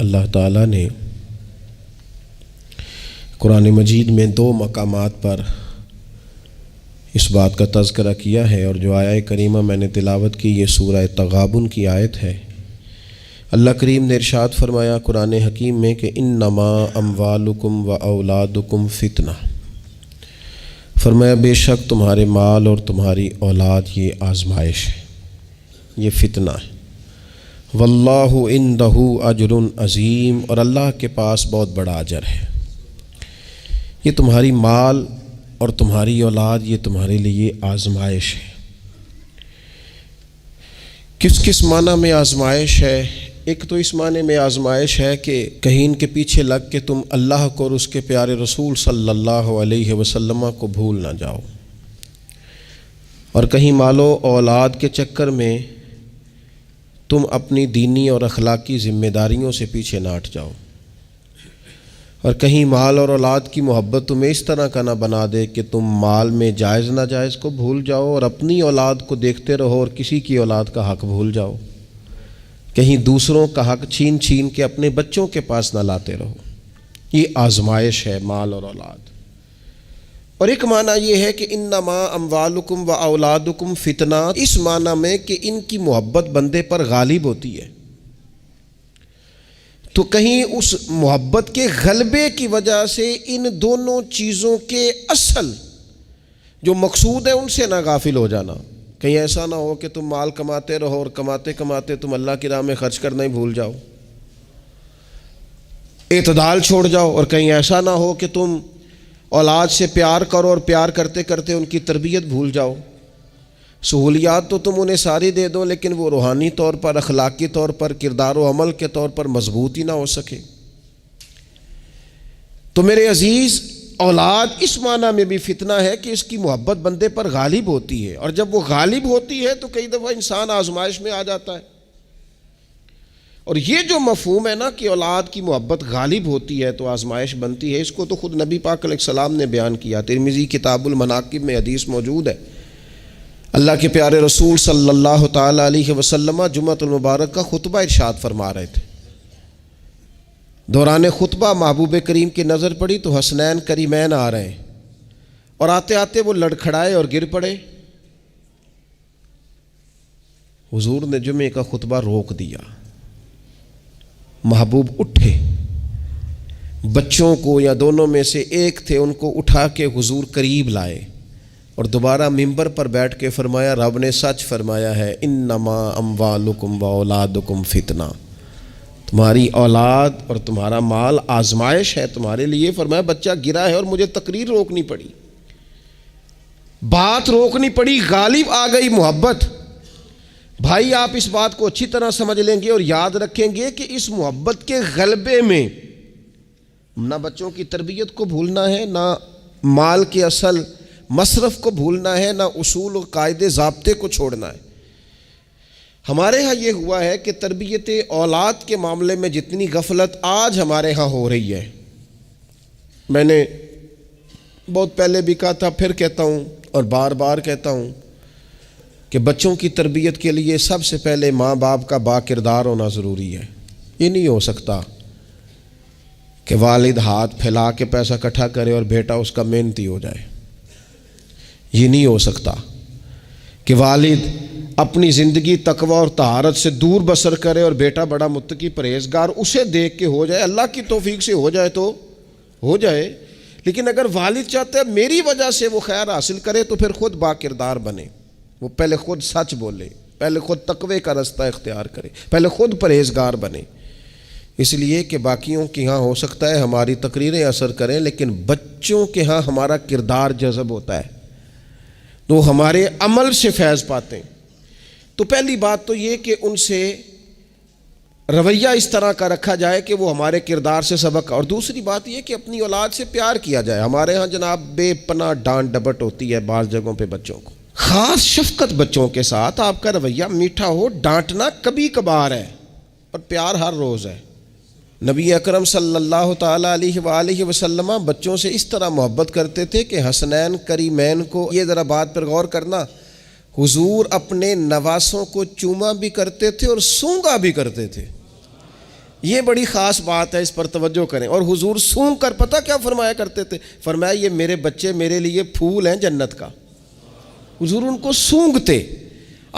اللہ تعالیٰ نے قرآن مجید میں 2 مقامات پر اس بات کا تذکرہ کیا ہے، اور جو آیہ کریمہ میں نے تلاوت کی یہ سورہ تغابن کی آیت ہے۔ اللہ کریم نے ارشاد فرمایا قرآن حکیم میں کہ انما اموالکم و اولادکم فتنہ، فرمایا بے شک تمہارے مال اور تمہاری اولاد یہ آزمائش ہے، یہ فتنہ ہے۔ واللہ عندہ اجر عظیم، اور اللہ کے پاس بہت بڑا اجر ہے۔ یہ تمہاری مال اور تمہاری اولاد یہ تمہارے لیے آزمائش ہے۔ کس کس معنی میں آزمائش ہے؟ ایک تو اس معنی میں آزمائش ہے کہ کہیں ان کے پیچھے لگ کے تم اللہ کو اور اس کے پیارے رسول صلی اللہ علیہ وسلم کو بھول نہ جاؤ، اور کہیں مال و اولاد کے چکر میں تم اپنی دینی اور اخلاقی ذمہ داریوں سے پیچھے نہ ہٹ جاؤ، اور کہیں مال اور اولاد کی محبت تمہیں اس طرح کا نہ بنا دے کہ تم مال میں جائز ناجائز کو بھول جاؤ اور اپنی اولاد کو دیکھتے رہو اور کسی کی اولاد کا حق بھول جاؤ، کہیں دوسروں کا حق چھین چھین کے اپنے بچوں کے پاس نہ لاتے رہو۔ یہ آزمائش ہے مال اور اولاد۔ اور ایک معنی یہ ہے کہ انما اموالکم و اولادکم فتنہ، اس معنی میں کہ ان کی محبت بندے پر غالب ہوتی ہے، تو کہیں اس محبت کے غلبے کی وجہ سے ان دونوں چیزوں کے اصل جو مقصود ہے ان سے نہ غافل ہو جانا۔ کہیں ایسا نہ ہو کہ تم مال کماتے رہو اور کماتے کماتے تم اللہ کی راہ میں خرچ کرنا ہی بھول جاؤ، اعتدال چھوڑ جاؤ، اور کہیں ایسا نہ ہو کہ تم اولاد سے پیار کرو اور پیار کرتے کرتے ان کی تربیت بھول جاؤ۔ سہولیات تو تم انہیں ساری دے دو لیکن وہ روحانی طور پر، اخلاقی طور پر، کردار و عمل کے طور پر مضبوط ہی نہ ہو سکے۔ تو میرے عزیز، اولاد اس معنی میں بھی فتنہ ہے کہ اس کی محبت بندے پر غالب ہوتی ہے، اور جب وہ غالب ہوتی ہے تو کئی دفعہ انسان آزمائش میں آ جاتا ہے۔ اور یہ جو مفہوم ہے نا کہ اولاد کی محبت غالب ہوتی ہے تو آزمائش بنتی ہے، اس کو تو خود نبی پاک علیہ السلام نے بیان کیا۔ ترمذی کتاب المناقب میں حدیث موجود ہے، اللہ کے پیارے رسول صلی اللہ تعالی علیہ وسلم جمعۃ المبارک کا خطبہ ارشاد فرما رہے تھے۔ دوران خطبہ محبوب کریم کی نظر پڑی تو حسنین کریمین آ رہے ہیں، اور آتے آتے وہ لڑکھڑائے اور گر پڑے۔ حضور نے جمعے کا خطبہ روک دیا، محبوب اٹھے، بچوں کو یا دونوں میں سے ایک تھے ان کو اٹھا کے حضور قریب لائے، اور دوبارہ ممبر پر بیٹھ کے فرمایا رب نے سچ فرمایا ہے، انما اموالکم و اولادکم فتنہ، تمہاری اولاد اور تمہارا مال آزمائش ہے تمہارے لیے۔ فرمایا بچہ گرا ہے اور مجھے تقریر روکنی پڑی، بات روکنی پڑی، غالب آ گئی محبت۔ بھائی آپ اس بات کو اچھی طرح سمجھ لیں گے اور یاد رکھیں گے کہ اس محبت کے غلبے میں نہ بچوں کی تربیت کو بھولنا ہے، نہ مال کے اصل مصرف کو بھولنا ہے، نہ اصول و قاعدے ضابطے کو چھوڑنا ہے۔ ہمارے ہاں یہ ہوا ہے کہ تربیت اولاد کے معاملے میں جتنی غفلت آج ہمارے ہاں ہو رہی ہے، میں نے بہت پہلے بھی کہا تھا، پھر کہتا ہوں اور بار بار کہتا ہوں کہ بچوں کی تربیت کے لیے سب سے پہلے ماں باپ کا با کردار ہونا ضروری ہے۔ یہ نہیں ہو سکتا کہ والد ہاتھ پھیلا کے پیسہ اکٹھا کرے اور بیٹا اس کا محنتی ہو جائے۔ یہ نہیں ہو سکتا کہ والد اپنی زندگی تقوی اور طہارت سے دور بسر کرے اور بیٹا بڑا متقی پرہیزگار اسے دیکھ کے ہو جائے۔ اللہ کی توفیق سے ہو جائے تو ہو جائے، لیکن اگر والد چاہتا ہے میری وجہ سے وہ خیر حاصل کرے تو پھر خود با کردار بنے، وہ پہلے خود سچ بولے، پہلے خود تقوی کا رستہ اختیار کرے، پہلے خود پرہیزگار بنے۔ اس لیے کہ باقیوں کے ہاں ہو سکتا ہے ہماری تقریریں اثر کریں، لیکن بچوں کے ہاں ہمارا کردار جذب ہوتا ہے تو ہمارے عمل سے فیض پاتے ہیں۔ تو پہلی بات تو یہ کہ ان سے رویہ اس طرح کا رکھا جائے کہ وہ ہمارے کردار سے سبق، اور دوسری بات یہ کہ اپنی اولاد سے پیار کیا جائے۔ ہمارے ہاں جناب بے پناہ ڈانٹ ڈپٹ ہوتی ہے بعض جگہوں پہ بچوں کو، خاص شفقت بچوں کے ساتھ آپ کا رویہ میٹھا ہو، ڈانٹنا کبھی کبھار ہے اور پیار ہر روز ہے۔ نبی اکرم صلی اللہ تعالیٰ علیہ وآلہ وسلم بچوں سے اس طرح محبت کرتے تھے کہ حسنین کریمین کو، یہ ذرا بات پر غور کرنا، حضور اپنے نواسوں کو چوما بھی کرتے تھے اور سونگا بھی کرتے تھے۔ یہ بڑی خاص بات ہے، اس پر توجہ کریں۔ اور حضور سونگ کر پتہ کیا فرمایا کرتے تھے؟ فرمایا یہ میرے بچے میرے لیے پھول ہیں جنت کا۔ حضور ان کو سونگتے۔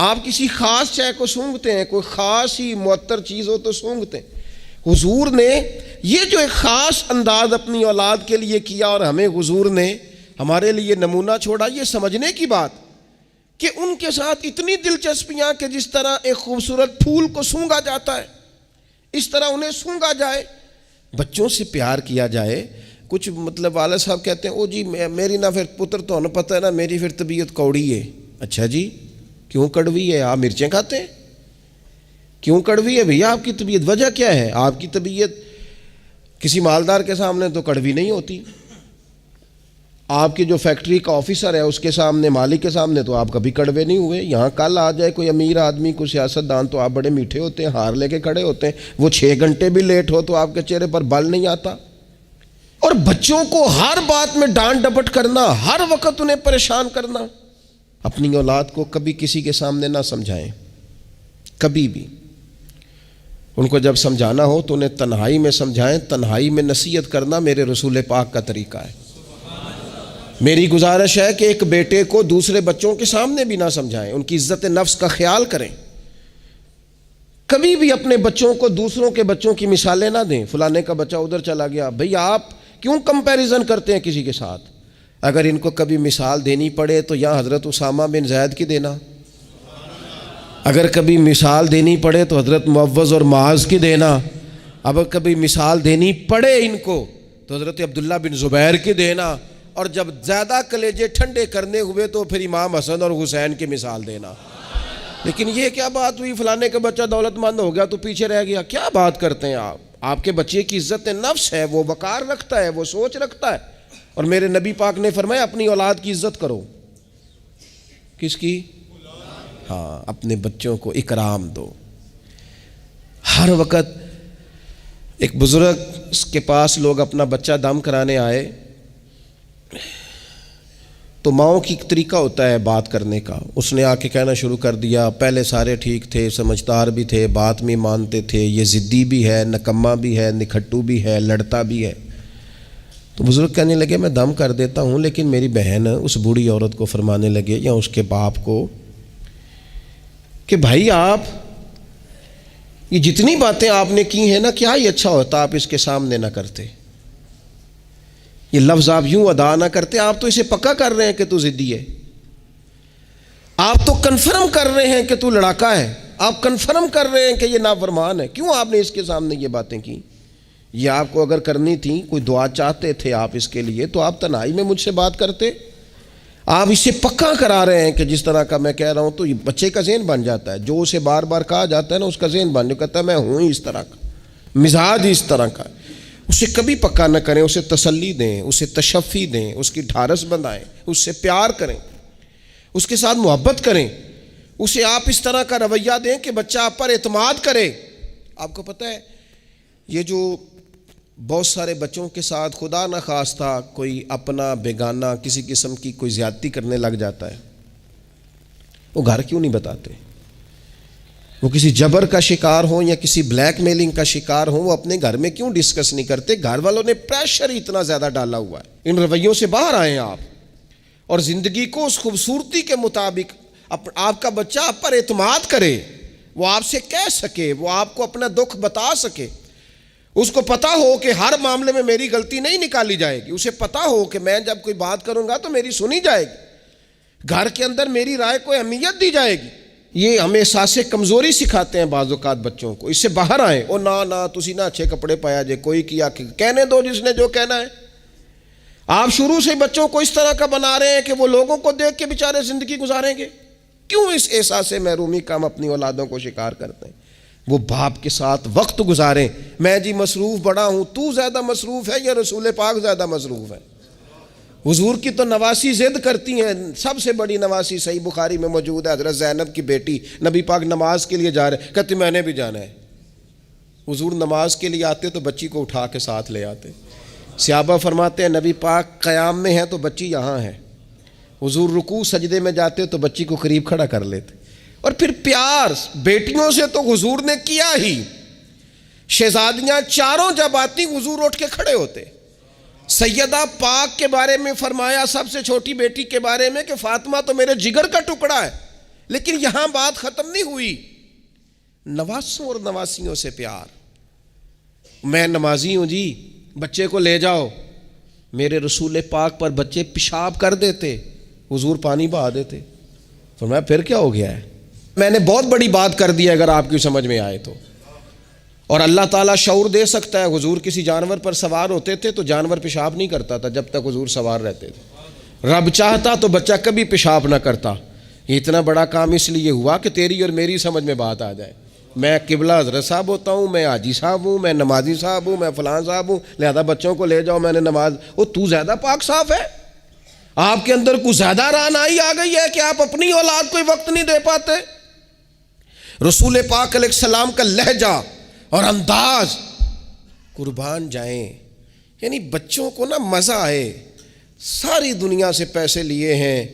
آپ کسی خاص شے کو سونگتے ہیں، کوئی خاص ہی معطر چیز ہو تو سونگتے ہیں۔ حضور نے یہ جو ایک خاص انداز اپنی اولاد کے لیے کیا، اور ہمیں حضور نے ہمارے لیے نمونہ چھوڑا، یہ سمجھنے کی بات کہ ان کے ساتھ اتنی دلچسپیاں کہ جس طرح ایک خوبصورت پھول کو سونگا جاتا ہے اس طرح انہیں سونگا جائے، بچوں سے پیار کیا جائے۔ کچھ مطلب والد صاحب کہتے ہیں او جی میری نہ پھر پتر تو انہیں پتہ ہے نا میری پھر طبیعت کوڑی ہے۔ اچھا جی کیوں کڑوی ہے؟ آپ مرچیں کھاتے ہیں؟ کیوں کڑوی ہے بھیا آپ کی طبیعت؟ وجہ کیا ہے؟ آپ کی طبیعت کسی مالدار کے سامنے تو کڑوی نہیں ہوتی، آپ کی جو فیکٹری کا آفیسر ہے اس کے سامنے، مالک کے سامنے تو آپ کبھی کڑوے نہیں ہوئے۔ یہاں کل آ جائے کوئی امیر آدمی، کوئی سیاست دان، تو آپ بڑے میٹھے ہوتے ہیں، ہار لے کے کھڑے ہوتے ہیں۔ وہ 6 گھنٹے بھی لیٹ ہو تو آپ کے چہرے پر بل نہیں آتا۔ اور بچوں کو ہر بات میں ڈانٹ ڈپٹ کرنا، ہر وقت انہیں پریشان کرنا۔ اپنی اولاد کو کبھی کسی کے سامنے نہ سمجھائیں، کبھی بھی۔ ان کو جب سمجھانا ہو تو انہیں تنہائی میں سمجھائیں۔ تنہائی میں نصیحت کرنا میرے رسول پاک کا طریقہ ہے۔ میری گزارش ہے کہ ایک بیٹے کو دوسرے بچوں کے سامنے بھی نہ سمجھائیں، ان کی عزت نفس کا خیال کریں۔ کبھی بھی اپنے بچوں کو دوسروں کے بچوں کی مثالیں نہ دیں، فلانے کا بچہ ادھر چلا گیا۔ بھئی آپ کیوں کمپیریزن کرتے ہیں کسی کے ساتھ؟ اگر ان کو کبھی مثال دینی پڑے تو یا حضرت اسامہ بن زید کی دینا، اگر کبھی مثال دینی پڑے تو حضرت معوذ اور معاذ کی دینا، اگر کبھی مثال دینی پڑے ان کو تو حضرت عبداللہ بن زبیر کی دینا، اور جب زیادہ کلیجے ٹھنڈے کرنے ہوئے تو پھر امام حسن اور حسین کی مثال دینا۔ لیکن یہ کیا بات ہوئی فلانے کا بچہ دولت مند ہو گیا تو پیچھے رہ گیا؟ کیا بات کرتے ہیں آپ؟ آپ کے بچے کی عزت نفس ہے، وہ وقار رکھتا ہے، وہ سوچ رکھتا ہے۔ اور میرے نبی پاک نے فرمایا اپنی اولاد کی عزت کرو۔ کس کی؟ ہاں، اپنے بچوں کو اکرام دو۔ ہر وقت ایک بزرگ کے پاس لوگ اپنا بچہ دم کرانے آئے تو ماؤں کی ایک طریقہ ہوتا ہے بات کرنے کا۔ اس نے آ کے کہنا شروع کر دیا، پہلے سارے ٹھیک تھے، سمجھدار بھی تھے، بات میں مانتے تھے، یہ ضدی بھی ہے، نکما بھی ہے، نکھٹو بھی ہے، لڑتا بھی ہے۔ تو بزرگ کہنے لگے میں دم کر دیتا ہوں، لیکن میری بہن اس بوڑھی عورت کو فرمانے لگے یا اس کے باپ کو کہ بھائی آپ یہ جتنی باتیں آپ نے کی ہیں نا، کیا ہی اچھا ہوتا آپ اس کے سامنے نہ کرتے، یہ لفظ آپ یوں ادا نہ کرتے۔ آپ تو اسے پکا کر رہے ہیں کہ تو ضدی ہے، آپ تو کنفرم کر رہے ہیں کہ تو لڑاکا ہے، آپ کنفرم کر رہے ہیں کہ یہ نافرمان ہے، کیوں آپ نے اس کے سامنے یہ باتیں کی؟ یہ آپ کو اگر کرنی تھی، کوئی دعا چاہتے تھے آپ اس کے لیے تو آپ تنہائی میں مجھ سے بات کرتے۔ آپ اسے پکا کرا رہے ہیں کہ جس طرح کا میں کہہ رہا ہوں، تو یہ بچے کا ذہن بن جاتا ہے، جو اسے بار بار کہا جاتا ہے نا اس کا ذہن بن جاتا ہے، کہتا ہے میں ہوں اس طرح کا، مزاج اس طرح کا۔ اسے کبھی پکا نہ کریں، اسے تسلی دیں، اسے تشفی دیں، اس کی ڈھارس بندھائیں، اس سے پیار کریں، اس کے ساتھ محبت کریں، اسے آپ اس طرح کا رویہ دیں کہ بچہ آپ پر اعتماد کرے۔ آپ کو پتہ ہے یہ جو بہت سارے بچوں کے ساتھ خدا نہ خواستہ کوئی اپنا بیگانہ کسی قسم کی کوئی زیادتی کرنے لگ جاتا ہے، وہ گھر کیوں نہیں بتاتے؟ وہ کسی جبر کا شکار ہوں یا کسی بلیک میلنگ کا شکار ہوں، وہ اپنے گھر میں کیوں ڈسکس نہیں کرتے؟ گھر والوں نے پریشر اتنا زیادہ ڈالا ہوا ہے۔ ان رویوں سے باہر آئیں آپ، اور زندگی کو اس خوبصورتی کے مطابق آپ کا بچہ آپ پر اعتماد کرے، وہ آپ سے کہہ سکے، وہ آپ کو اپنا دکھ بتا سکے، اس کو پتا ہو کہ ہر معاملے میں میری غلطی نہیں نکالی جائے گی، اسے پتا ہو کہ میں جب کوئی بات کروں گا تو میری سنی جائے گی، گھر کے اندر میری رائے کو اہمیت دی جائے گی۔ یہ ہمیں احساس کمزوری سکھاتے ہیں بعض اوقات بچوں کو۔ اس سے باہر آئیں۔ او نہ تسی نہ اچھے کپڑے پایا جے، کوئی کیا کہنے دو جس نے جو کہنا ہے۔ آپ شروع سے بچوں کو اس طرح کا بنا رہے ہیں کہ وہ لوگوں کو دیکھ کے بیچارے زندگی گزاریں گے۔ کیوں اس احساس محرومی کا ہم اپنی اولادوں کو شکار کرتے ہیں؟ وہ باپ کے ساتھ وقت گزاریں۔ میں جی مصروف بڑا ہوں، تو زیادہ مصروف ہے یا رسول پاک زیادہ مصروف ہے؟ حضور کی تو نواسی ضد کرتی ہیں، سب سے بڑی نواسی صحیح بخاری میں موجود ہے، حضرت زینب کی بیٹی، نبی پاک نماز کے لیے جا رہے، کہتے میں نے بھی جانا ہے۔ حضور نماز کے لیے آتے تو بچی کو اٹھا کے ساتھ لے آتے۔ صحابہ فرماتے ہیں نبی پاک قیام میں ہے تو بچی یہاں ہے، حضور رکوع سجدے میں جاتے تو بچی کو قریب کھڑا کر لیتے۔ اور پھر پیار بیٹیوں سے تو حضور نے کیا ہی، شہزادیاں چاروں جب آتی حضور اٹھ کے کھڑے ہوتے. سیدہ پاک کے بارے میں فرمایا, سب سے چھوٹی بیٹی کے بارے میں, کہ فاطمہ تو میرے جگر کا ٹکڑا ہے. لیکن یہاں بات ختم نہیں ہوئی, نواسوں اور نواسیوں سے پیار. میں نمازی ہوں جی, بچے کو لے جاؤ. میرے رسول پاک پر بچے پیشاب کر دیتے, حضور پانی بہا دیتے. فرمایا پھر کیا ہو گیا ہے؟ میں نے بہت بڑی بات کر دی اگر آپ کی سمجھ میں آئے تو. اور اللہ تعالیٰ شعور دے سکتا ہے. حضور کسی جانور پر سوار ہوتے تھے تو جانور پیشاب نہیں کرتا تھا جب تک حضور سوار رہتے تھے. رب چاہتا تو بچہ کبھی پیشاب نہ کرتا. یہ اتنا بڑا کام اس لیے ہوا کہ تیری اور میری سمجھ میں بات آ جائے. میں قبلہ حضرت صاحب ہوتا ہوں, میں حاجی صاحب ہوں, میں نمازی صاحب ہوں, میں فلاں صاحب ہوں, لہذا بچوں کو لے جاؤ, میں نے نماز. وہ تو زیادہ پاک صاف ہے؟ آپ کے اندر کچھ زیادہ رعنائی آ گئی ہے کہ آپ اپنی اولاد کو وقت نہیں دے پاتے. رسول پاک علیہ السلام کا لہجہ اور انداز, قربان جائیں, یعنی بچوں کو نا مزہ آئے. ساری دنیا سے پیسے لیے ہیں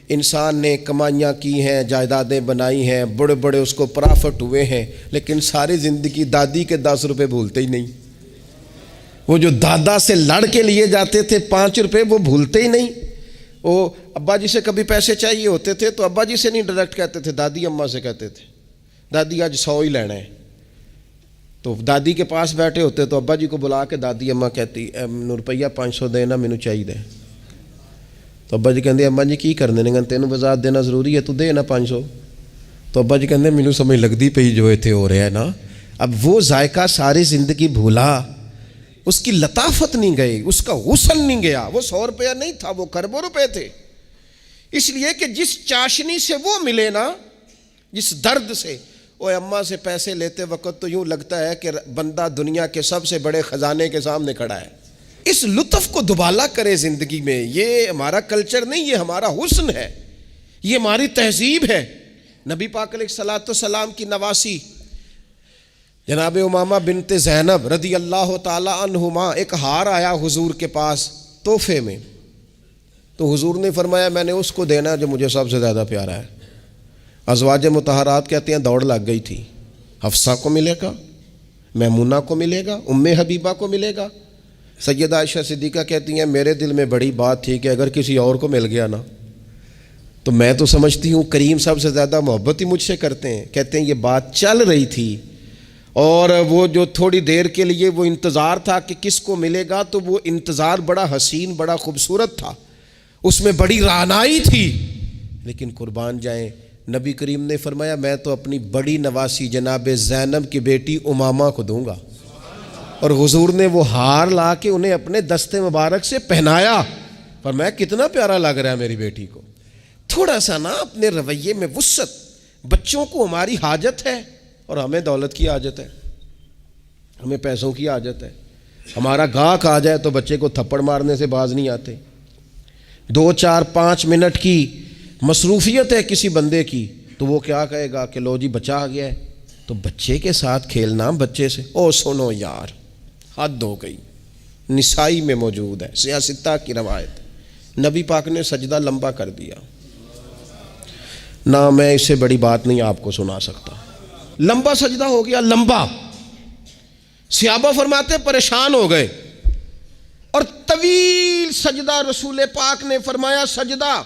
انسان نے, کمائیاں کی ہیں, جائیدادیں بنائی ہیں, بڑے بڑے اس کو پرافٹ ہوئے ہیں, لیکن ساری زندگی دادی کے 10 روپے بھولتے ہی نہیں. وہ جو دادا سے لڑ کے لیے جاتے تھے 5 روپے, وہ بھولتے ہی نہیں. وہ ابا جی سے کبھی پیسے چاہیے ہوتے تھے تو ابا جی سے نہیں ڈائریکٹ کہتے تھے, دادی اماں سے کہتے تھے, دادی آج 100 ہی لینا ہے. تو دادی کے پاس بیٹھے ہوتے تو ابا جی کو بلا کے دادی اماں کہتی روپیہ 500 دینا مینوں چاہیے. تو ابا جی کہتے اماں جی کی کرنے نے, تینوں وضاحت دینا ضروری ہے, تو دے نا 500. تو ابا جی کہتے مینوں سمجھ لگتی پئی جو اتنے ہو رہا ہے نا. اب وہ ذائقہ ساری زندگی بھولا, اس کی لطافت نہیں گئی, اس کا حسن نہیں گیا. وہ 100 روپیہ نہیں تھا, وہ کروڑوں روپے تھے. اس لیے کہ جس چاشنی سے وہ ملے نا, جس درد سے, وہ اماں سے پیسے لیتے وقت تو یوں لگتا ہے کہ بندہ دنیا کے سب سے بڑے خزانے کے سامنے کھڑا ہے. اس لطف کو دوبالا کرے زندگی میں. یہ ہمارا کلچر نہیں, یہ ہمارا حسن ہے, یہ ہماری تہذیب ہے. نبی پاک علیہ الصلوۃ والسلام کی نواسی جناب امامہ بنت زینب رضی اللہ تعالی عنہما, ایک ہار آیا حضور کے پاس تحفے میں. تو حضور نے فرمایا میں نے اس کو دینا جو مجھے سب سے زیادہ پیارا ہے. ازواج مطہرات کہتے ہیں دوڑ لگ گئی تھی. حفصہ کو ملے گا, میمونہ کو ملے گا, ام حبیبہ کو ملے گا. سیدہ عائشہ صدیقہ کہتی ہیں میرے دل میں بڑی بات تھی کہ اگر کسی اور کو مل گیا نا تو میں تو سمجھتی ہوں کریم سب سے زیادہ محبت ہی مجھ سے کرتے ہیں. کہتے ہیں یہ بات چل رہی تھی اور وہ جو تھوڑی دیر کے لیے وہ انتظار تھا کہ کس کو ملے گا, تو وہ انتظار بڑا حسین, بڑا خوبصورت تھا, اس میں بڑی رعنائی تھی. لیکن قربان جائیں, نبی کریم نے فرمایا میں تو اپنی بڑی نواسی جناب زینب کی بیٹی امامہ کو دوں گا. اور حضور نے وہ ہار لا کے انہیں اپنے دستے مبارک سے پہنایا. فرمایا کتنا پیارا لگ رہا ہے میری بیٹی کو. تھوڑا سا نا اپنے رویے میں وسعت. بچوں کو ہماری حاجت ہے اور ہمیں دولت کی حاجت ہے, ہمیں پیسوں کی حاجت ہے. ہمارا گاہک آ جائے تو بچے کو تھپڑ مارنے سے باز نہیں آتے. 2 4 5 منٹ کی مصروفیت ہے کسی بندے کی تو وہ کیا کہے گا کہ لو جی بچہ آ گیا ہے. تو بچے کے ساتھ کھیلنا, بچے سے او سنو یار, حد ہو گئی. نسائی میں موجود ہے, سیاستہ کی روایت. نبی پاک نے سجدہ لمبا کر دیا. نہ میں اس سے بڑی بات نہیں آپ کو سنا سکتا. لمبا سجدہ ہو گیا, لمبا. صحابہ فرماتے پریشان ہو گئے اور طویل سجدہ رسول پاک نے فرمایا سجدہ.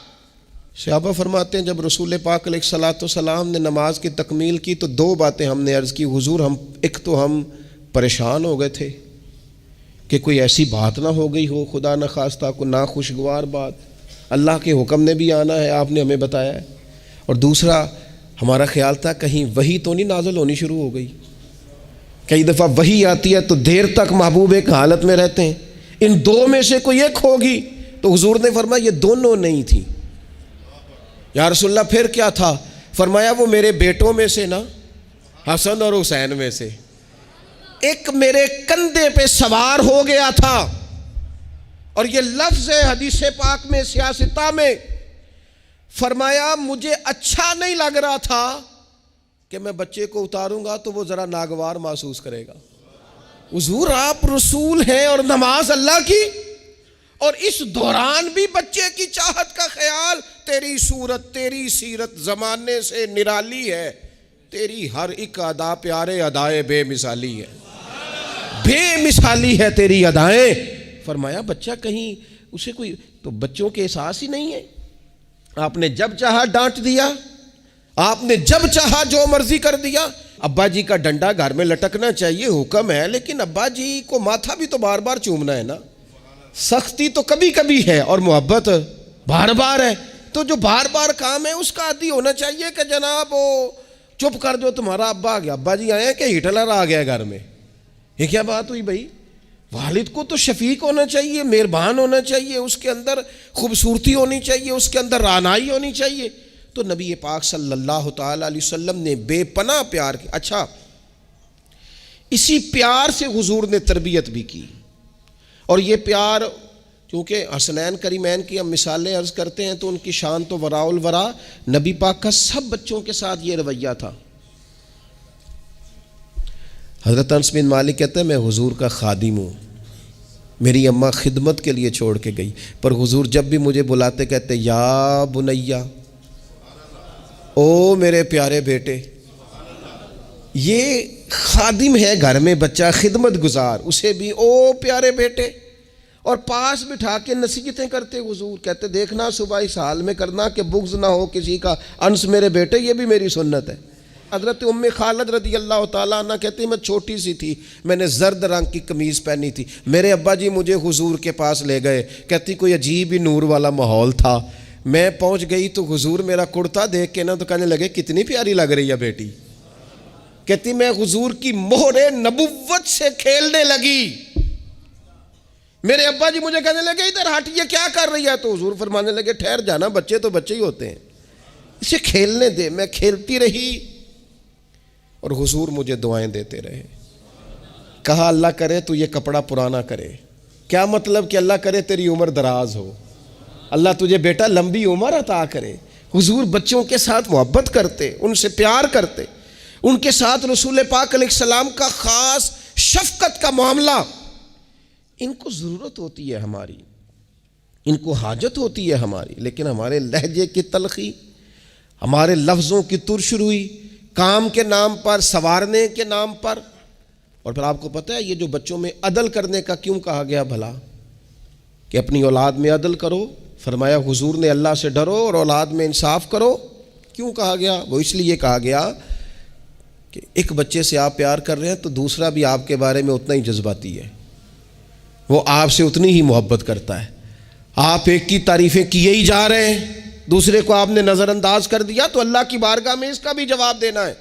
صحابہ فرماتے ہیں جب رسول پاک علیہ الصلوۃ والسلام نے نماز کی تکمیل کی تو 2 باتیں ہم نے عرض کی. حضور ایک تو ہم پریشان ہو گئے تھے کہ کوئی ایسی بات نہ ہو گئی ہو, خدا نہ خواستہ کو ناخوشگوار بات, اللہ کے حکم نے بھی آنا ہے, آپ نے ہمیں بتایا ہے. اور دوسرا ہمارا خیال تھا کہیں وحی تو نہیں نازل ہونی شروع ہو گئی. کئی دفعہ وحی آتی ہے تو دیر تک محبوب ایک حالت میں رہتے ہیں, ان 2 میں سے کوئی ایک ہوگی. تو حضور نے فرمایا یہ دونوں نہیں تھی. یا رسول اللہ پھر کیا تھا؟ فرمایا وہ میرے بیٹوں میں سے نا, حسن اور حسین میں سے ایک میرے کندھے پہ سوار ہو گیا تھا. اور یہ لفظ ہے حدیث پاک میں سیاستہ میں. فرمایا مجھے اچھا نہیں لگ رہا تھا کہ میں بچے کو اتاروں گا تو وہ ذرا ناگوار محسوس کرے گا. حضور آپ رسول ہیں اور نماز اللہ کی, اور اس دوران بھی بچے کی چاہت کا خیال. تیری صورت تیری سیرت زمانے سے نرالی ہے, تیری ہر ایک ادا پیارے ادائے بے مثالی ہے. بے مثالی ہے تیری ادائیں. فرمایا بچہ کہیں اسے کوئی تو بچوں کے احساس ہی نہیں ہے. آپ نے جب چاہا ڈانٹ دیا, آپ نے جب چاہا جو مرضی کر دیا. ابا جی کا ڈنڈا گھر میں لٹکنا چاہیے, حکم ہے, لیکن ابا جی کو ماتھا بھی تو بار بار چومنا ہے نا. سختی تو کبھی کبھی ہے اور محبت بار بار ہے. تو جو بار بار کام ہے اس کا عادی ہونا چاہیے کہ جناب وہ چپ کر دو, تمہارا ابا آ گیا, ابا جی آئے ہیں کہ ہٹلر آ گیا گھر میں. یہ کیا بات ہوئی بھائی؟ والد کو تو شفیق ہونا چاہیے, مہربان ہونا چاہیے, اس کے اندر خوبصورتی ہونی چاہیے, اس کے اندر رعنائی ہونی چاہیے. تو نبی پاک صلی اللہ تعالی علیہ وسلم نے بے پناہ پیار کیا. اچھا, اسی پیار سے حضور نے تربیت بھی کی. اور یہ پیار چونکہ حسنین کریمین کی ہم مثالیں عرض کرتے ہیں تو ان کی شان تو وراء الورا. نبی پاک کا سب بچوں کے ساتھ یہ رویہ تھا. حضرت انس بن مالک کہتے ہیں میں حضور کا خادم ہوں, میری اماں خدمت کے لیے چھوڑ کے گئی, پر حضور جب بھی مجھے بلاتے کہتے یا بنیا, او میرے پیارے بیٹے. یہ خادم ہے گھر میں, بچہ خدمت گزار, اسے بھی او پیارے بیٹے. اور پاس بٹھا کے نصیحتیں کرتے حضور, کہتے دیکھنا صبح اس حال میں کرنا کہ بغض نہ ہو کسی کا, انس میرے بیٹے یہ بھی میری سنت ہے. حضرت ام خالد رضی اللہ تعالیٰ عنہ کہتی میں چھوٹی سی تھی, میں نے زرد رنگ کی قمیض پہنی تھی, میرے ابا جی مجھے حضور کے پاس لے گئے. کہتی کوئی عجیب ہی نور والا ماحول تھا, میں پہنچ گئی تو حضور میرا کرتا دیکھ کے نا تو کہنے لگے کتنی پیاری لگ رہی ہے بیٹی. کہتی میں حضور کی مہر نبوت سے کھیلنے لگی. میرے ابا جی مجھے کہنے لگے ادھر ہٹ, یہ کیا کر رہی ہے؟ تو حضور فرمانے لگے ٹھہر جانا, بچے تو بچے ہی ہوتے ہیں, اسے کھیلنے دے. میں کھیلتی رہی اور حضور مجھے دعائیں دیتے رہے. کہا اللہ کرے تو یہ کپڑا پرانا کرے. کیا مطلب کہ اللہ کرے تیری عمر دراز ہو, اللہ تجھے بیٹا لمبی عمر عطا کرے. حضور بچوں کے ساتھ محبت کرتے, ان سے پیار کرتے, ان کے ساتھ رسول پاک علیہ السلام کا خاص شفقت کا معاملہ. ان کو ضرورت ہوتی ہے ہماری, ان کو حاجت ہوتی ہے ہماری, لیکن ہمارے لہجے کی تلخی, ہمارے لفظوں کی ترش روئی, کام کے نام پر, سنوارنے کے نام پر. اور پھر آپ کو پتہ ہے یہ جو بچوں میں عدل کرنے کا کیوں کہا گیا بھلا, کہ اپنی اولاد میں عدل کرو. فرمایا حضور نے اللہ سے ڈرو اور اولاد میں انصاف کرو. کیوں کہا گیا؟ وہ اس لیے کہا گیا کہ ایک بچے سے آپ پیار کر رہے ہیں تو دوسرا بھی آپ کے بارے میں اتنا ہی جذباتی ہے, وہ آپ سے اتنی ہی محبت کرتا ہے. آپ ایک کی تعریفیں کیے ہی جا رہے ہیں, دوسرے کو آپ نے نظر انداز کر دیا, تو اللہ کی بارگاہ میں اس کا بھی جواب دینا ہے.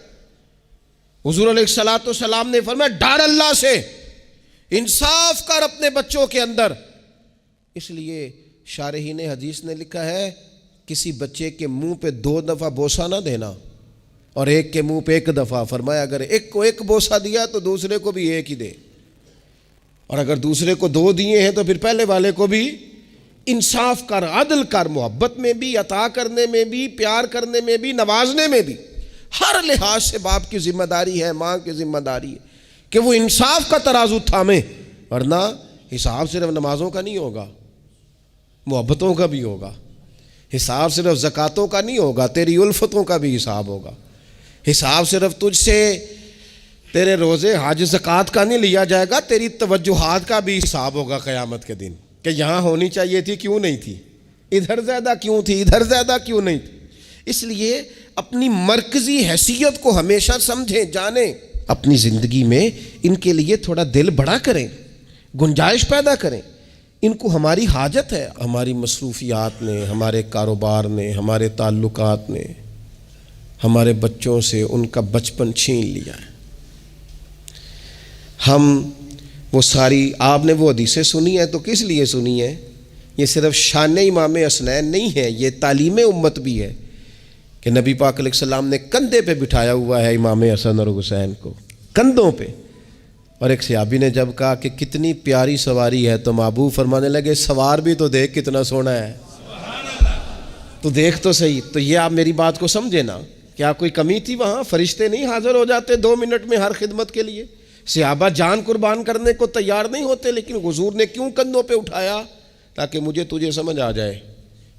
حضور علیہ الصلوۃ والسلام نے فرمایا ڈر اللہ سے, انصاف کر اپنے بچوں کے اندر. اس لیے شارحین حدیث نے لکھا ہے کسی بچے کے منہ پہ 2 دفعہ بوسہ نہ دینا اور ایک کے منہ پہ 1 دفعہ. فرمایا اگر ایک کو 1 بوسہ دیا تو دوسرے کو بھی 1 ہی دے, اور اگر دوسرے کو 2 دیے ہیں تو پھر پہلے والے کو بھی. انصاف کر, عدل کر, محبت میں بھی, عطا کرنے میں بھی, پیار کرنے میں بھی, نوازنے میں بھی. ہر لحاظ سے باپ کی ذمہ داری ہے, ماں کی ذمہ داری ہے کہ وہ انصاف کا ترازو تھامے, ورنہ حساب صرف نمازوں کا نہیں ہوگا, محبتوں کا بھی ہوگا. حساب صرف زکاتوں کا نہیں ہوگا, تیری الفتوں کا بھی حساب ہوگا. حساب صرف تجھ سے تیرے روزے حج زکات کا نہیں لیا جائے گا, تیری توجہات کا بھی حساب ہوگا قیامت کے دن, کہ یہاں ہونی چاہیے تھی کیوں نہیں تھی, ادھر زیادہ کیوں تھی, ادھر زیادہ کیوں نہیں تھی. اس لیے اپنی مرکزی حیثیت کو ہمیشہ سمجھیں, جانیں. اپنی زندگی میں ان کے لیے تھوڑا دل بڑا کریں, گنجائش پیدا کریں. ان کو ہماری حاجت ہے, ہماری مصروفیات نے, ہمارے کاروبار نے, ہمارے تعلقات نے ہمارے بچوں سے ان کا بچپن چھین لیا ہے. ہم وہ ساری, آپ نے وہ حدیثیں سنی ہیں تو کس لیے سنی ہیں؟ یہ صرف شان امام حسنین نہیں ہے, یہ تعلیم امت بھی ہے کہ نبی پاک علیہ السلام نے کندھے پہ بٹھایا ہوا ہے امام حسن اور حسین کو, کندھوں پہ. اور ایک صحابی نے جب کہا کہ کتنی پیاری سواری ہے تو محبوب فرمانے لگے سوار بھی تو دیکھ کتنا سونا ہے, تو دیکھ تو صحیح. تو یہ آپ میری بات کو سمجھے نا, کیا کوئی کمی تھی وہاں؟ فرشتے نہیں حاضر ہو جاتے 2 منٹ میں ہر خدمت کے لیے؟ صحابہ جان قربان کرنے کو تیار نہیں ہوتے, لیکن حضور نے کیوں کندھوں پہ اٹھایا؟ تاکہ مجھے تجھے سمجھ آ جائے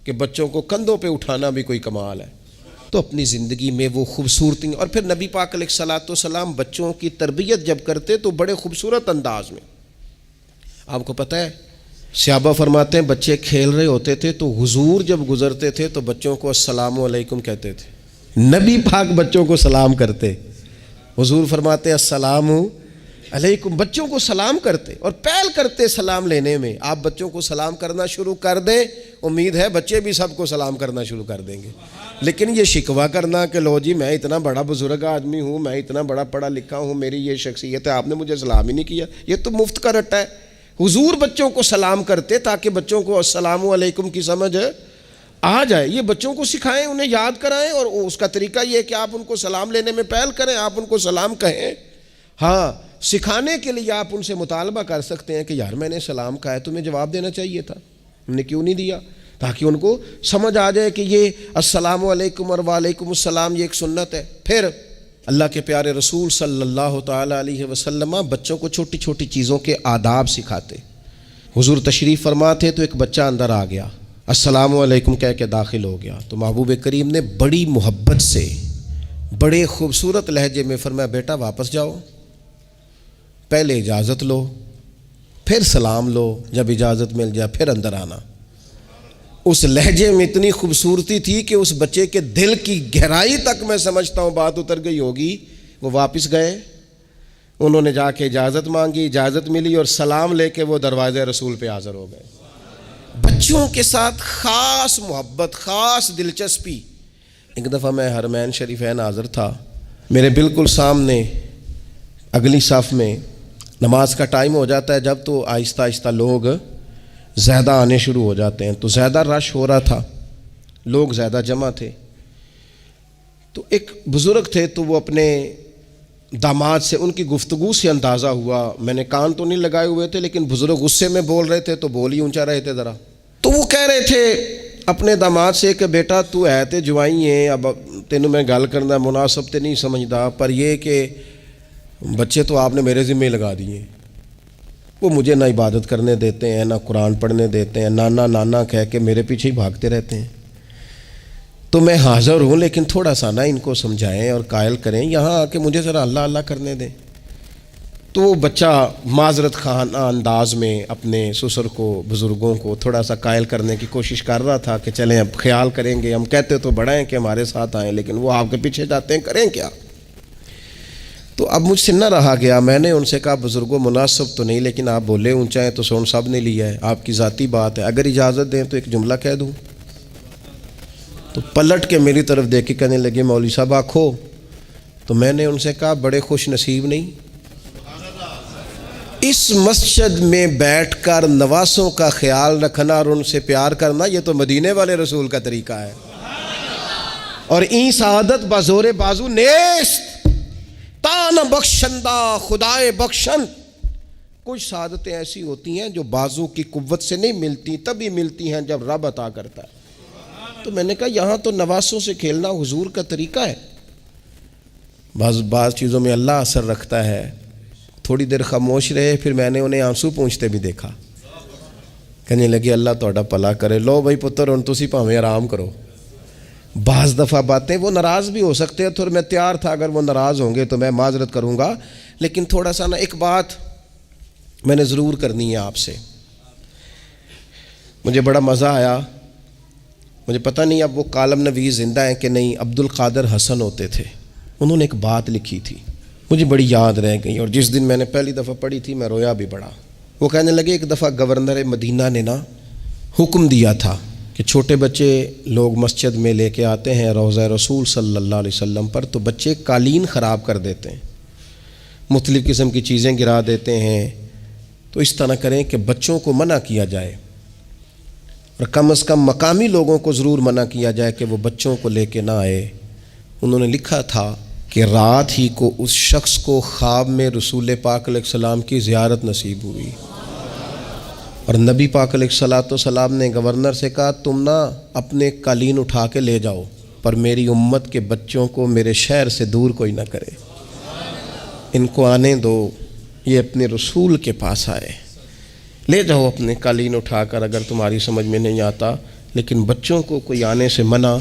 کہ بچوں کو کندھوں پہ اٹھانا بھی کوئی کمال ہے. تو اپنی زندگی میں وہ خوبصورتی. اور پھر نبی پاک علیہ الصلوۃ والسلام بچوں کی تربیت جب کرتے تو بڑے خوبصورت انداز میں. آپ کو پتہ ہے صحابہ فرماتے ہیں بچے کھیل رہے ہوتے تھے تو حضور جب گزرتے تھے تو بچوں کو السلام علیکم کہتے تھے. نبی پاک بچوں کو سلام کرتے. حضور فرماتے ہیں السلام علیکم، بچوں کو سلام کرتے اور پہل کرتے سلام لینے میں. آپ بچوں کو سلام کرنا شروع کر دیں، امید ہے بچے بھی سب کو سلام کرنا شروع کر دیں گے. لیکن یہ شکوہ کرنا کہ لو جی میں اتنا بڑا بزرگ آدمی ہوں، میں اتنا بڑا پڑھا لکھا ہوں، میری یہ شخصیت ہے، آپ نے مجھے سلام ہی نہیں کیا، یہ تو مفت کا رٹا ہے. حضور بچوں کو سلام کرتے تاکہ بچوں کو السلام علیکم کی سمجھ آ جائے. یہ بچوں کو سکھائیں، انہیں یاد کرائیں، اور اس کا طریقہ یہ ہے کہ آپ ان کو سلام لینے میں پہل کریں، آپ ان کو سلام کہیں. ہاں، سکھانے کے لیے آپ ان سے مطالبہ کر سکتے ہیں کہ یار میں نے سلام کہا ہے، تمہیں جواب دینا چاہیے تھا، ہم نے کیوں نہیں دیا، تاکہ ان کو سمجھ آ جائے کہ یہ السلام علیکم اور وعلیکم السلام یہ ایک سنت ہے. پھر اللہ کے پیارے رسول صلی اللہ تعالیٰ علیہ وسلم بچوں کو چھوٹی چھوٹی چیزوں کے آداب سکھاتے. حضور تشریف فرما تھے تو ایک بچہ اندر آ گیا، السلام علیکم کہہ کے داخل ہو گیا. تو محبوب کریم نے بڑی محبت سے بڑے خوبصورت لہجے میں فرمایا بیٹا واپس جاؤ، پہلے اجازت لو، پھر سلام لو، جب اجازت مل جائے پھر اندر آنا. اس لہجے میں اتنی خوبصورتی تھی کہ اس بچے کے دل کی گہرائی تک میں سمجھتا ہوں بات اتر گئی ہوگی. وہ واپس گئے، انہوں نے جا کے اجازت مانگی، اجازت ملی اور سلام لے کے وہ دروازے رسول پہ حاضر ہو گئے. بچوں کے ساتھ خاص محبت، خاص دلچسپی. ایک دفعہ میں حرمین شریفین حاضر تھا، میرے بالکل سامنے اگلی صف میں نماز کا ٹائم ہو جاتا ہے جب، تو آہستہ آہستہ لوگ زیادہ آنے شروع ہو جاتے ہیں. تو زیادہ رش ہو رہا تھا، لوگ زیادہ جمع تھے. تو ایک بزرگ تھے تو وہ اپنے داماد سے، ان کی گفتگو سے اندازہ ہوا، میں نے کان تو نہیں لگائے ہوئے تھے لیکن بزرگ غصے میں بول رہے تھے تو بول ہی اونچا رہے تھے ذرا. تو وہ کہہ رہے تھے اپنے داماد سے کہ بیٹا تو ہے تے جوائی ہیں، اب تینوں میں گل کرنا مناسب تے نہیں سمجھدا، پر یہ کہ بچے تو آپ نے میرے ذمہ لگا دیے، وہ مجھے نہ عبادت کرنے دیتے ہیں، نہ قرآن پڑھنے دیتے ہیں، نانا نانا کہہ کے میرے پیچھے ہی بھاگتے رہتے ہیں. تو میں حاضر ہوں لیکن تھوڑا سا نہ ان کو سمجھائیں اور قائل کریں، یہاں آ کے مجھے ذرا اللہ اللہ کرنے دیں. تو وہ بچہ معذرت خانہ انداز میں اپنے سسر کو، بزرگوں کو تھوڑا سا قائل کرنے کی کوشش کر رہا تھا کہ چلیں اب خیال کریں گے، ہم کہتے تو بڑا ہیں کہ ہمارے ساتھ آئیں لیکن وہ آپ کے پیچھے جاتے ہیں، کریں کیا. تو اب مجھ سے نہ رہا گیا، میں نے ان سے کہا بزرگوں مناسب تو نہیں لیکن آپ بولے اونچا ہیں تو سون صاحب نے لیا ہے، آپ کی ذاتی بات ہے، اگر اجازت دیں تو ایک جملہ کہہ دوں. تو پلٹ کے میری طرف دیکھ کے کہنے لگے مولوی صاحب آکھو. تو میں نے ان سے کہا بڑے خوش نصیب نہیں، اس مسجد میں بیٹھ کر نواسوں کا خیال رکھنا اور ان سے پیار کرنا، یہ تو مدینے والے رسول کا طریقہ ہے. اور این سعادت بازور بازو نیست تان بخشندہ خدائے بخشند. کچھ سعادتیں ایسی ہوتی ہیں جو بازو کی قوت سے نہیں ملتی، تبھی ملتی ہیں جب رب عطا کرتا ہے. تو میں نے کہا یہاں تو نواسوں سے کھیلنا حضور کا طریقہ ہے. بعض چیزوں میں اللہ اثر رکھتا ہے. تھوڑی دیر خاموش رہے، پھر میں نے انہیں آنسو پونچھتے بھی دیکھا. کہنے لگے اللہ تہاڈا بھلا کرے، لو بھائی پتر ہن تسی بھاویں آرام کرو. بعض دفعہ باتیں وہ ناراض بھی ہو سکتے ہیں، تو میں تیار تھا اگر وہ ناراض ہوں گے تو میں معذرت کروں گا، لیکن تھوڑا سا نا ایک بات میں نے ضرور کرنی ہے آپ سے. مجھے بڑا مزہ آیا، مجھے پتہ نہیں اب وہ کالم نویس زندہ ہیں کہ نہیں، عبد القادر حسن ہوتے تھے، انہوں نے ایک بات لکھی تھی مجھے بڑی یاد رہ گئی، اور جس دن میں نے پہلی دفعہ پڑھی تھی میں رویا بھی بڑا. وہ کہنے لگے ایک دفعہ گورنر مدینہ نے نا حکم دیا تھا کہ چھوٹے بچے لوگ مسجد میں لے کے آتے ہیں روضہ رسول صلی اللہ علیہ وسلم پر، تو بچے قالین خراب کر دیتے ہیں، مختلف قسم کی چیزیں گرا دیتے ہیں. تو اس طرح کریں کہ بچوں کو منع کیا جائے، اور کم از کم مقامی لوگوں کو ضرور منع کیا جائے کہ وہ بچوں کو لے کے نہ آئے. انہوں نے لکھا تھا کہ رات ہی کو اس شخص کو خواب میں رسول پاک علیہ السلام کی زیارت نصیب ہوئی، اور نبی پاک علیہ الصلوۃ والسلام نے گورنر سے کہا تم نہ اپنے قالین اٹھا کے لے جاؤ، پر میری امت کے بچوں کو میرے شہر سے دور کوئی نہ کرے، ان کو آنے دو، یہ اپنے رسول کے پاس آئے، لے جاؤ اپنے قالین اٹھا کر اگر تمہاری سمجھ میں نہیں آتا، لیکن بچوں کو کوئی آنے سے منع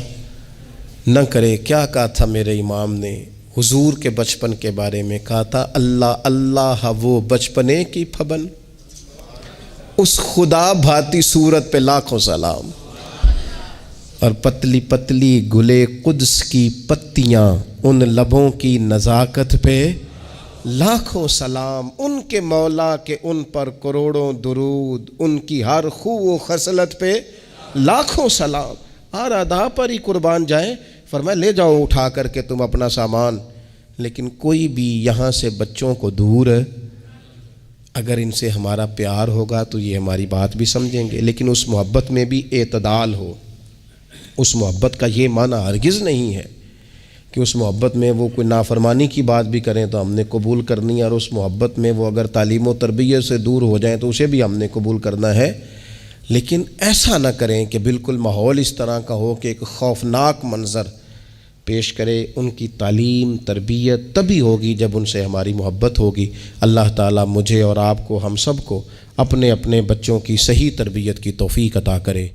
نہ کرے۔ کیا کہا تھا میرے امام نے حضور کے بچپن کے بارے میں؟ کہا تھا اللہ اللہ وہ بچپنے کی پھبن، اس خدا بھاتی صورت پہ لاکھوں سلام، اور پتلی پتلی گلے قدس کی پتیاں، ان لبوں کی نزاکت پہ لاکھوں سلام، ان کے مولا کے ان پر کروڑوں درود، ان کی ہر خو و خصلت پہ لاکھوں سلام۔ اور ادا پر ہی قربان جائیں، فرمایا لے جاؤ اٹھا کر کے تم اپنا سامان، لیکن کوئی بھی یہاں سے بچوں کو دور ہے، اگر ان سے ہمارا پیار ہوگا تو یہ ہماری بات بھی سمجھیں گے، لیکن اس محبت میں بھی اعتدال ہو۔ اس محبت کا یہ معنی ہرگز نہیں ہے کہ اس محبت میں وہ کوئی نافرمانی کی بات بھی کریں تو ہم نے قبول کرنی ہے، اور اس محبت میں وہ اگر تعلیم و تربیت سے دور ہو جائیں تو اسے بھی ہم نے قبول کرنا ہے، لیکن ایسا نہ کریں کہ بالکل ماحول اس طرح کا ہو کہ ایک خوفناک منظر پیش کرے۔ ان کی تعلیم تربیت تبھی ہوگی جب ان سے ہماری محبت ہوگی۔ اللہ تعالیٰ مجھے اور آپ کو، ہم سب کو اپنے اپنے بچوں کی صحیح تربیت کی توفیق عطا کرے۔